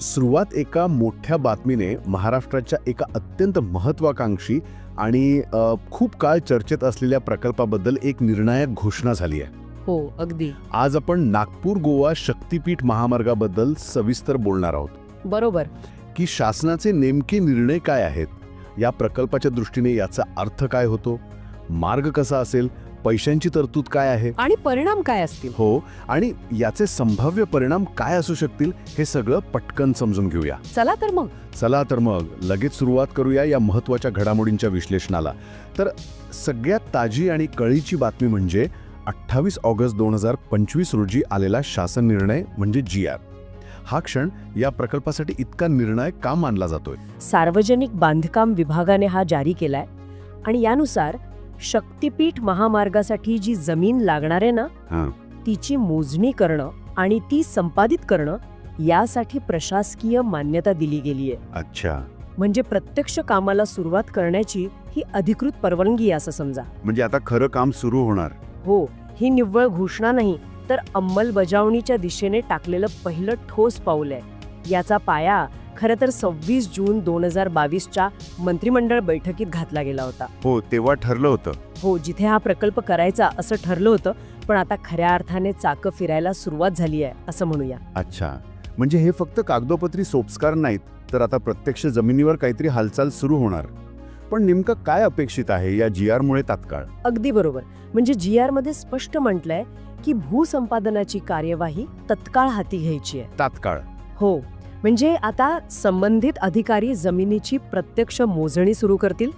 सुरुवात एका मोठ्या बातमीने महाराष्ट्राच्या एका अत्यंत महत्वाकांक्षी आणि खूप काळ चर्चेत असलेल्या प्रकल्पाबद्दल एक निर्णायक घोषणा झाली आहे. हो, अगदी आज आपण नागपूर गोवा शक्तीपीठ महामार्गाबद्दल सविस्तर बोलणार आहोत. बरोबर. की शासनाचे नेमके निर्णय काय आहेत, या प्रकल्पाच्या दृष्टीने याचा अर्थ काय होतो, मार्ग कसा असेल, पैशांची तरतूद काय आहे आणि परिणाम काय असतील. हो, आणि याचे संभाव्य परिणाम काय असू शकतील हे सगळं पटकन समजून घेऊया. चला तर मग लगेच सुरुवात करूया या महत्त्वाच्या घडामोडींच्या विश्लेषणाला. तर सगळ्यात ताजी आणि कळीची बातमी म्हणजे 28 ऑगस्ट 2025 रोजी आलेला शासन निर्णय म्हणजे GR. हा क्षण या प्रकल्पासाठी इतका निर्णायक का मानला जातोय? सार्वजनिक बांधकाम विभागाने हा जारी केलाय आणि यानुसार शक्तीपीठ महामार्गासाठी जी जमीन लागणार आहे ना, तिची मोजणी करणं आणि ती संपादित करणं यासाठी प्रशासकीय मान्यता दिली गेली आहे. अच्छा, म्हणजे प्रत्यक्ष कामाला सुरुवात करण्याची ही अधिकृत परवानगी असं समजा. म्हणजे आता खरं काम सुरू होणार. हो, ही निव्वळ घोषणा नाही तर अंमलबजावणीच्या दिशेने टाकलेलं पहिलं ठोस पाऊल आहे. याचा पाया खरं तर 26 जून 2022च्या मंत्रिमंडळ बैठकीत घातला गेला होता. हो, तेव्हा ठरलं होतं. हो, जिथे हा प्रकल्प करायचा असं ठरलं होतं, पण आता खऱ्या अर्थाने चाकं फिरायला सुरुवात झाली आहे असं म्हणूया. अच्छा, म्हणजे हे फक्त कागदोपत्री सोपस्कार नाहीत, तर आता प्रत्यक्ष जमिनीवर काहीतरी हालचाल सुरू होणार. पण नेमकं काय अपेक्षित आहे या GR मुळे तात्काळ? अगदी बरोबर. म्हणजे GR मध्ये स्पष्ट म्हटलंय की भूसंपादनाची कार्यवाही तत्काळ हाती घ्यायची आहे. तात्काळ? हो, म्हणजे आता संबंधित अधिकारी जमिनीची प्रत्यक्ष मोजणी सुरू करतील,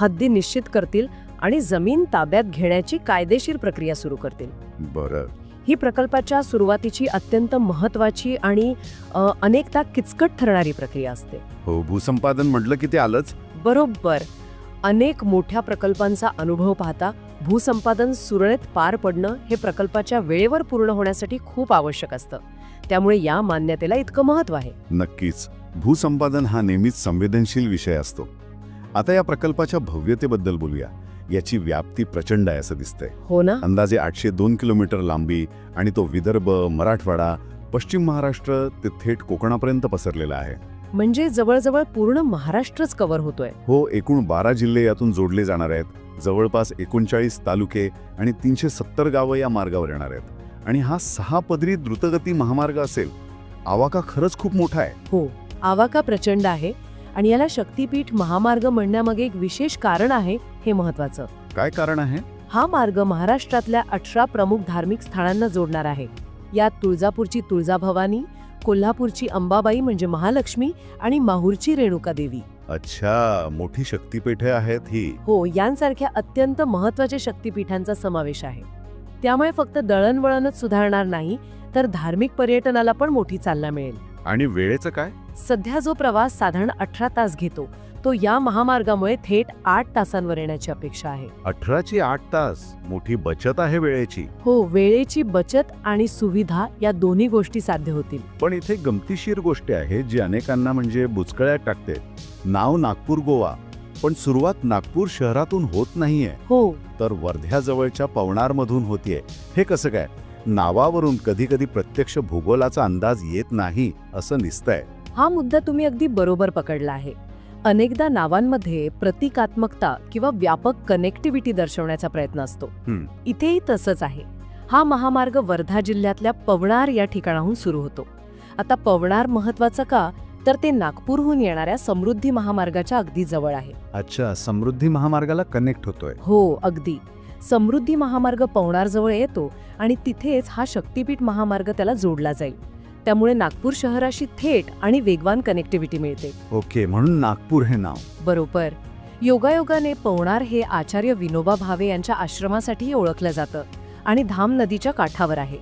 हद्दी निश्चित करतील आणि जमीन ताब्यात घेण्याची कायदेशीर प्रक्रिया सुरू करतील. बरं. ही प्रकल्पाच्या सुरुवातीची अत्यंत महत्वाची आणि अनेकदा किचकट ठरणारी प्रक्रिया असते. हो, भूसंपादन म्हटलं की ते आलंच. बरोबर. अनेक मोठ्या प्रकल्पांचा अनुभव पाहता भूसंपादन सुरळीत पार पडणं हे प्रकल्पाच्या वेळेवर पूर्ण होण्यासाठी खूप आवश्यक असतं. त्यामुळे या मान्यतेला इतकं महत्त्व आहे. नक्कीच. भूसंपादन हा नेहमीच संवेदनशील विषय असतो. आता या प्रकल्पाच्या भव्यतेबद्दल बोलूया. याची व्याप्ती प्रचंड आहे असं दिसतंय. हो ना. अंदाजे 802 किलोमीटर लांबी आणि तो विदर्भ, मराठवाडा, पश्चिम महाराष्ट्र ते थेट कोकणापर्यंत पसरलेला आहे. म्हणजे जवळजवळ पूर्ण महाराष्ट्रच कव्हर होतोय. हो, एकूण 12 जिल्हे यातून जोडले जाणार आहेत. जवळपास 39 तालुके आणि 370 गावं या मार्गावर येणार आहेत. आणि हा 6 पदरी द्रुतगती महामार्ग असेल. आवाका खरंच खूप मोठा आहे. हो, आवाका प्रचंड आहे आणि याला शक्तीपीठ महामार्ग म्हणण्यामागे एक विशेष कारण आहे. हे महत्वाचं. काय कारण आहे? हा मार्ग महाराष्ट्रातल्या 18 प्रमुख धार्मिक स्थळांना जोडणार आहे. यात तुळजापूरची तुळजाभवानी, कोल्हापूरची अंबाबाई म्हणजे महालक्ष्मी आणि माहूरची रेणुका देवी. अच्छा, मोठी शक्तिपीठे आहेत ही. हो, यांसारख्या अत्यंत महत्वाच्या शक्तिपीठांचा समावेश आहे. त्यामुळे फक्त दळणवळणच सुधारणार नाही, तर धार्मिक पर्यटनाला पण मोठी चालना मिळेल. आणि वेळेचं काय? सध्या जो प्रवास साधारण 18 तास घेतो, तो या महामार्गामुळे थेट 8 तासांवर येण्याची अपेक्षा आहे. 18 चे 8 तास, मोठी बचत आहे वेळेची. हो, वेळेची बचत आणि सुविधा या दोन्ही गोष्टी साध्य होतील. पण इथे गमतीशीर गोष्ट आहे जी अनेकांना म्हणजे बुचकळ्यात टाकते. नाव नागपूर गोवा, पण सुरुवात नागपूर शहरातून होत नाहीये. हो, तर वर्ध्याजवळच्या पवनारमधून होतीये. हे कसं काय? नावावरून कधी कधी प्रत्यक्ष भूगोलाचा अंदाज येत नाही असं दिसतंय. हा मुद्दा तुम्ही अगदी बरोबर पकडला आहे. अनेकदा नावांमध्ये प्रतिकात्मकता किंवा व्यापक कनेक्टिव्हिटी दर्शवण्याचा प्रयत्न असतो. इथेही तसंच आहे. हा महामार्ग वर्धा जिल्ह्यातल्या पवनार या ठिकाणाहून सुरू होतो. आता पवनार महत्वाचं का, तर ते नागपूरहून येणाऱ्या समृद्धी महामार्गाच्या अगदी जवळ आहे. अच्छा, समृद्धी महामार्गाला कनेक्ट होतोय. हो, अगदी. समृद्धी महामार्ग पवनार जवळ येतो आणि तिथेच हा शक्तीपीठ महामार्ग त्याला जोडला जाईल. त्यामुळे नागपूर शहराशी थेट आणि वेगवान कनेक्टिव्हिटी मिळते. ओके, म्हणून नागपूर हे नाव. बरोबर. योगायोगाने पवनार हे आचार्य विनोबा भावे यांच्या आश्रमासाठी ओळखलं जातं आणि धाम नदीच्या काठावर आहे.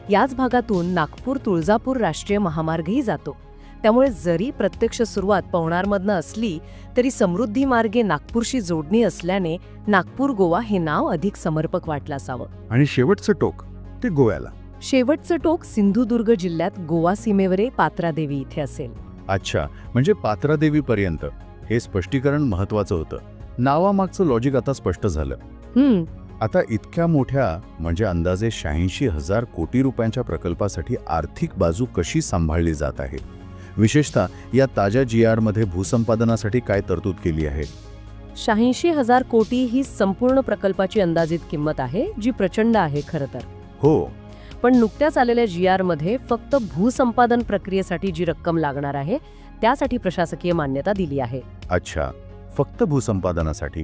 याच भागातून नागपूर तुळजापूर राष्ट्रीय महामार्गही जातो. त्यामुळे जरी प्रत्यक्ष सुरुवात पवनारमधनं असली तरी समृद्धी मार्गे नागपूरशी जोडणी असल्याने नागपूर गोवा हे नाव अधिक समर्पक वाटलं असावं. आणि शेवटचं टोक ते गोव्याला. शेवटचं टोक सिंधुदुर्ग जिल्ह्यात गोवा सीमेवरील पात्रादेवी इथे असेल. अच्छा, म्हणजे पात्रादेवीपर्यंत. हे स्पष्टीकरण महत्वाचं होतं. नावामागचं लॉजिक आता स्पष्ट झालं. आता इतक्या मोठ्या म्हणजे अंदाजे 86,000 कोटी रुपयांच्या प्रकल्पासाठी आर्थिक बाजू कशी सांभाळली जात आहे? विशेषतः या ताज्या GR मध्ये भूसंपादनासाठी काय तरतूद केली आहे? 86,000 कोटी ही संपूर्ण प्रकल्पाची अंदाजित किंमत आहे, जी प्रचंड आहे खरं तर. हो, पण नुकत्याच आलेल्या GR मध्ये फक्त भूसंपादन प्रक्रियेसाठी जी रक्कम लागणार आहे त्यासाठी प्रशासकीय मान्यता दिली आहे. अच्छा, फक्त भूसंपादनासाठी.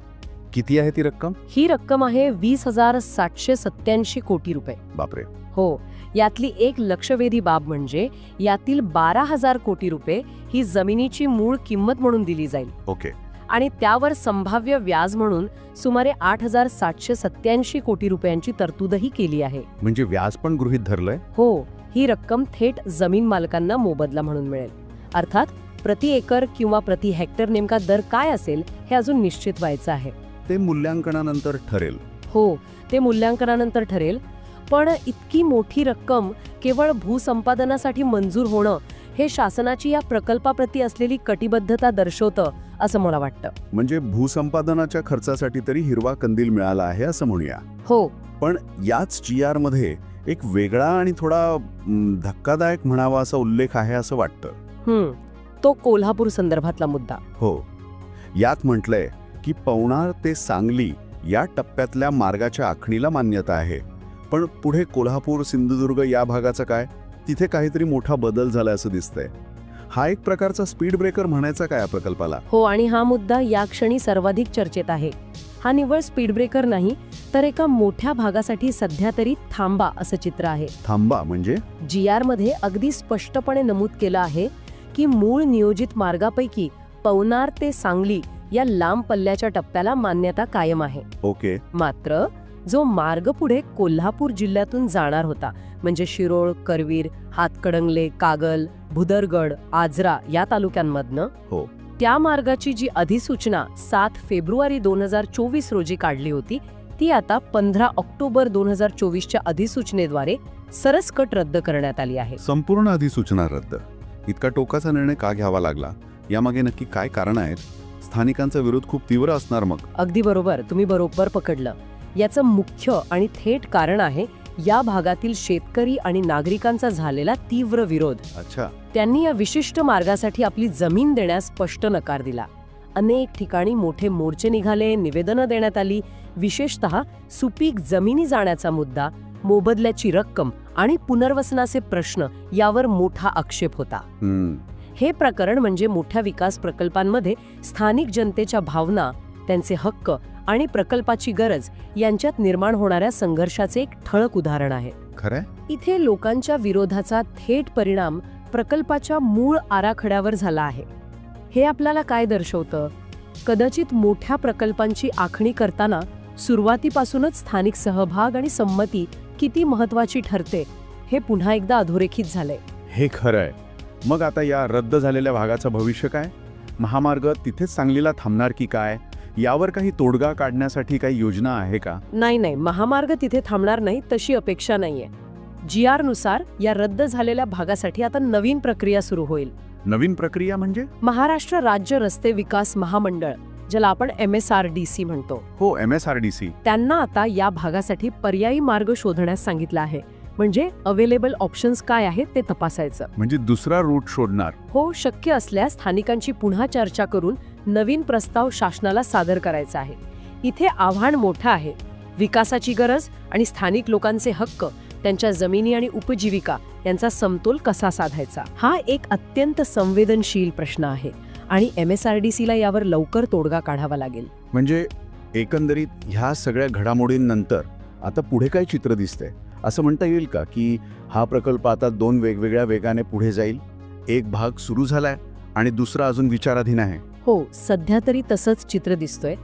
किती आहे ती रक्कम? ही रक्कम आहे 20,787 कोटी रुपये. बापरे. हो, यातली एक लक्षवेधी बाब म्हणजे यातील 12,000 कोटी रुपये ही जमिनीची मूळ किंमत म्हणून दिली जाईल. ओके. आणि त्यावर संभाव्य व्याज म्हणून सुमारे 8,787 कोटी रुपयांची तरतूदही केली आहे. म्हणजे व्याज पण गृहीत धरलंय? हो, ही रक्कम थेट जमीन मालकांना मोबदला म्हणून मिळेल. अर्थात प्रति एकर किंवा प्रति हेक्टर नेमका दर काय असेल हे अजून निश्चित व्हायचं आहे. ते मूल्यांकनानंतर ठरेल. हो, ते मूल्यांकनानंतर ठरेल. पण इतकी मोठी रक्कम केवळ भूसंपादनासाठी मंजूर होणं हे शासनाची या प्रकल्पाप्रती असलेली कटिबद्धता दर्शवतं असं मला वाटतं. म्हणजे भूसंपादनाच्या खर्चासाठी तरी हिरवा कंदील मिळाला आहे असं म्हणूया. हो, पण याच GR मध्ये एक वेगळा आणि थोडा धक्कादायक म्हणावा असा उल्लेख आहे असं वाटतं. तो कोल्हापूर संदर्भातला मुद्दा. हो, यात म्हटलंय की पवनार ते सांगली या टप्प्यातल्या मार्गाच्या आखणीला मान्यता आहे. पण पुढे कोल्हापूर सिंधुदुर्ग या भागाचं काय? तिथे काहीतरी मोठा बदल झाला असं दिसतंय. हा एक प्रकारचा स्पीड ब्रेकर म्हणायचा काय या प्रकल्पाला? हो, आणि हा मुद्दा या क्षणी सर्वाधिक चर्चेत आहे. हा निव्वळ स्पीड ब्रेकर नाही, तर एका मोठ्या भागासाठी सध्या तरी थांबा असं चित्र आहे. थांबा म्हणजे? GR मध्ये अगदी स्पष्टपणे नमूद केलं आहे की मूळ नियोजित मार्गापैकी पवनार ते सांगली या लांब पल्ल्याच्या टप्प्याला मान्यता कायम आहे. ओके. मात्र जो मार्ग पुढे कोल्हापूर जिल्ह्यातून जाणार होता, म्हणजे शिरोळ, करवीर, हातकणंगले, कागल, भुदरगड, आजरा या तालुक्यांमधनं, हो, त्या मार्गाची जी अधिसूचना 7 फेब्रुवारी 2024 रोजी काढली होती, ती आता 15 ऑक्टोबर 2024च्या अधिसूचनेद्वारे सरसकट रद्द करण्यात आली आहे. संपूर्ण अधिसूचना रद्द. इतका टोकाचा निर्णय का घ्यावा लागला? यामागे नक्की काय कारण आहेत? स्थानिकांचा विरोध खूप तीव्र असणार मग. अगदी बरोबर, तुम्ही बरोबर पकडलं. याचं मुख्य आणि थेट कारण आहे या भागातील शेतकरी आणि नागरिकांचा झालेला तीव्र विरोध. अच्छा. त्यांनी या विशिष्ट मार्गासाठी आपली जमीन देण्यास स्पष्ट नकार दिला. अनेक ठिकाणी मोठे मोर्चे निघाले, निवेदनं देण्यात आली. विशेषतः सुपीक जमिनी जाण्याचा मुद्दा, मोबदल्याची रक्कम आणि पुनर्वसनाचे प्रश्न यावर मोठा आक्षेप होता. हे प्रकरण म्हणजे मोठ्या विकास प्रकल्पांमध्ये स्थानिक जनतेच्या भावना, त्यांचे हक्क आणि प्रकल्पाची गरज यांच्यात निर्माण होणाऱ्या संघर्षाचे एक ठळक उदाहरण आहे. खरंय? इथे लोकांच्या विरोधाचा थेट परिणाम प्रकल्पाच्या मूळ आराखड्यावर झाला आहे. हे आपल्याला काय दर्शवतं? कदाचित मोठ्या प्रकल्पांची आखणी करताना सुरुवातीपासूनच स्थानिक सहभाग आणि संमती किती महत्वाची ठरते हे पुन्हा एकदा अधोरेखित झालंय. हे खरंय. मग आता या रद्द झालेल्या भागाचं भविष्य काय? महामार्ग तिथेच सांगलीला थांबणार की काय? यावर काही तोडगा काढण्यासाठी काही योजना आहे का? नाही, महामार्ग तिथे थांबणार नाही तशी अपेक्षा नाहीये. GR नुसार या रद्द झालेल्या भागासाठी आता नवीन प्रक्रिया सुरू होईल. नवीन प्रक्रिया म्हणजे? महाराष्ट्र राज्य रस्ते विकास महामंडळ, ज्याला आपण MSRDC म्हणतो. हो, MSRDC. त्यांना आता या भागासाठी पर्यायी मार्ग शोधण्यास सांगितलं आहे. म्हणजे अवेलेबल ऑप्शन्स काय आहेत ते तपासायचं. म्हणजे दुसरा रूट शोधणार? हो, शक्य असल्यास स्थानिकांची पुन्हा चर्चा करून नवीन प्रस्ताव शासनाला सादर करायचा आहे. इथे आव्हान मोठं आहे. विकासाची गरज आणि स्थानिक लोकांचे हक्क, त्यांच्या जमिनी आणि उपजीविका यांचा समतोल कसा साधायचा, हा एक अत्यंत संवेदनशील प्रश्न आहे आणि MSRDCला यावर लवकर तोडगा काढावा लागेल. म्हणजे एकंदरीत ह्या सगळ्या घडामोडींनंतर आता पुढे काय चित्र दिसतंय? असं म्हणता येईल का की हा प्रकल्प आता 2 वेगवेगळ्या वेगाने पुढे जाईल? एक भाग सुरू झालाय आणि दुसरा अजून विचाराधीन आहे. हो, सध्या तरी तसंच चित्र दिसतोय.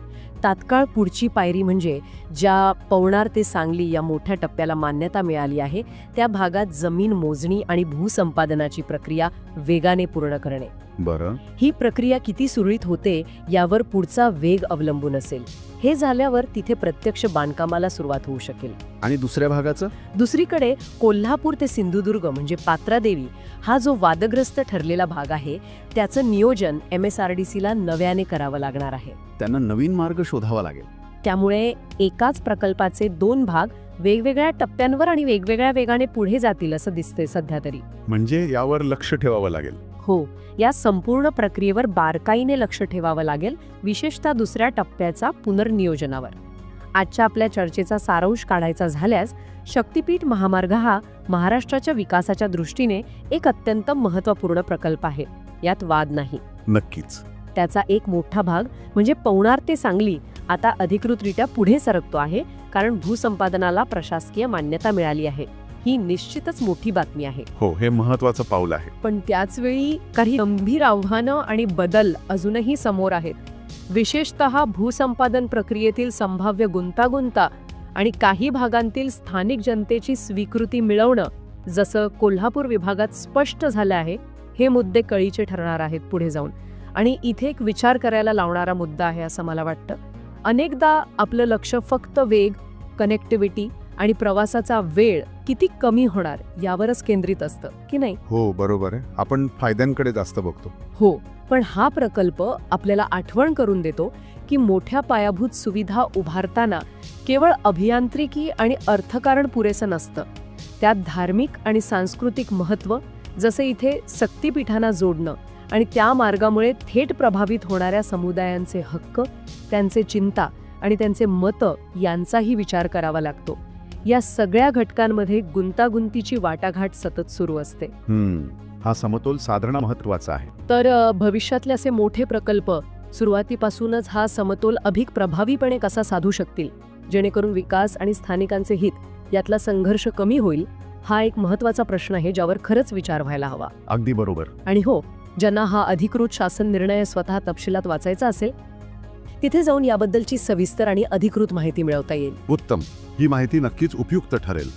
तात्काळ पुढची पायरी म्हणजे ज्या पवनार ते सांगली या मोठ्या टप्प्याला मान्यता मिळाली आहे त्या भागात जमीन मोजणी आणि भूसंपादनाची प्रक्रिया वेगाने पूर्ण करणे. बरं. ही प्रक्रिया किती सुरळीत होते यावर पुढचा वेग अवलंबून असेल. हे झाल्यावर तिथे प्रत्यक्ष बांधकामाला सुरुवात होऊ शकेल. आणि दुसऱ्या भागाचं? दुसरीकडे कोल्हापूर ते सिंधुदुर्ग म्हणजे पात्रादेवी हा जो वादग्रस्त ठरलेला भाग आहे त्याचं नियोजन MSRDCला नव्याने करावं लागणार आहे. त्यांना नवीन मार्ग शोधावा लागेल. त्यामुळे एकाच प्रकल्पाचे 2 भाग वेगवेगळ्या टप्प्यांवर आणि वेगवेगळ्या वेगाने पुढे जातील असं दिसतंय सध्या तरी. म्हणजे यावर लक्ष ठेवावं लागेल. हो, या संपूर्ण प्रक्रियेवर बारकाईने लक्ष ठेवावं लागेल, विशेषतः दुसऱ्या टप्प्याचा पुनर्नियोजनावर. आजच्या आपल्या चर्चेचा सारांश काढायचा झाल्यास शक्तिपीठ महामार्ग हा महाराष्ट्राच्या विकासाच्या दृष्टीने एक अत्यंत महत्त्वपूर्ण प्रकल्प आहे, यात वाद नाही. नक्कीच. त्याचा एक मोठा भाग म्हणजे पवनार ते सांगली आता अधिकृतरित्या पुढे सरकतो आहे, कारण भूसंपादनाला प्रशासकीय मान्यता मिळाली आहे. ही निश्चितच मोठी बातमी आहे. हो, हे महत्त्वाचं पाऊल आहे. पण त्याचवेळी काही गंभीर आव्हानं आणि बदल अजूनही समोर आहेत. विशेषतः भूसंपादन प्रक्रियेतील संभाव्य गुंतागुंत आणि काही भागांतील स्थानिक जनतेची स्वीकृती मिळवणं, जसं कोल्हापूर विभागात स्पष्ट झालं आहे, हे मुद्दे कळीचे ठरणार आहेत पुढे जाऊन. आणि इथे एक विचार करायला लावणारा मुद्दा आहे असं मला वाटतं. अनेकदा आपलं लक्ष फक्त वेग, कनेक्टिव्हिटी आणि प्रवासाचा वेळ किती कमी होणार यावरच केंद्रित असतं, की नाही? हो, बरोबर आहे. आपण फायद्यांकडे जास्त बघतो. हो, पण हा प्रकल्प आपल्याला आठवण करून देतो की मोठ्या पायाभूत सुविधा उभारताना केवळ अभियांत्रिकी आणि अर्थकारण पुरेसं नसतं. त्यात धार्मिक आणि सांस्कृतिक महत्त्व, जसं इथे शक्तिपीठांना जोडणं आणि त्या मार्गामुळे थेट प्रभावित होणाऱ्या समुदायांचे हक्क, त्यांचे चिंता आणि त्यांचे मतं यांचाही विचार करावा लागतो. या सगळ्या घटकांमध्ये गुंतागुंतीची वाटाघाट सतत सुरू असते. हा समतोल साधणं महत्त्वाचा आहे. तर भविष्यातले असे मोठे प्रकल्प सुरुवातीपासूनच हा समतोल अधिक प्रभावीपणे कसा साधू शकतील, जेणेकरून विकास आणि स्थानिकांचे हित यातला संघर्ष कमी होईल, हा एक महत्त्वाचा प्रश्न आहे ज्यावर खरंच विचार व्हायला हवा. अगदी बरोबर. आणि हो, ज्यांना हा अधिकृत शासन निर्णय स्वतः तपशिलात वाचायचा असेल, तिथे जाऊन याबद्दलची सविस्तर आणि अधिकृत माहिती मिळवता येईल. उत्तम. ही माहिती नक्कीच उपयुक्त ठरेल.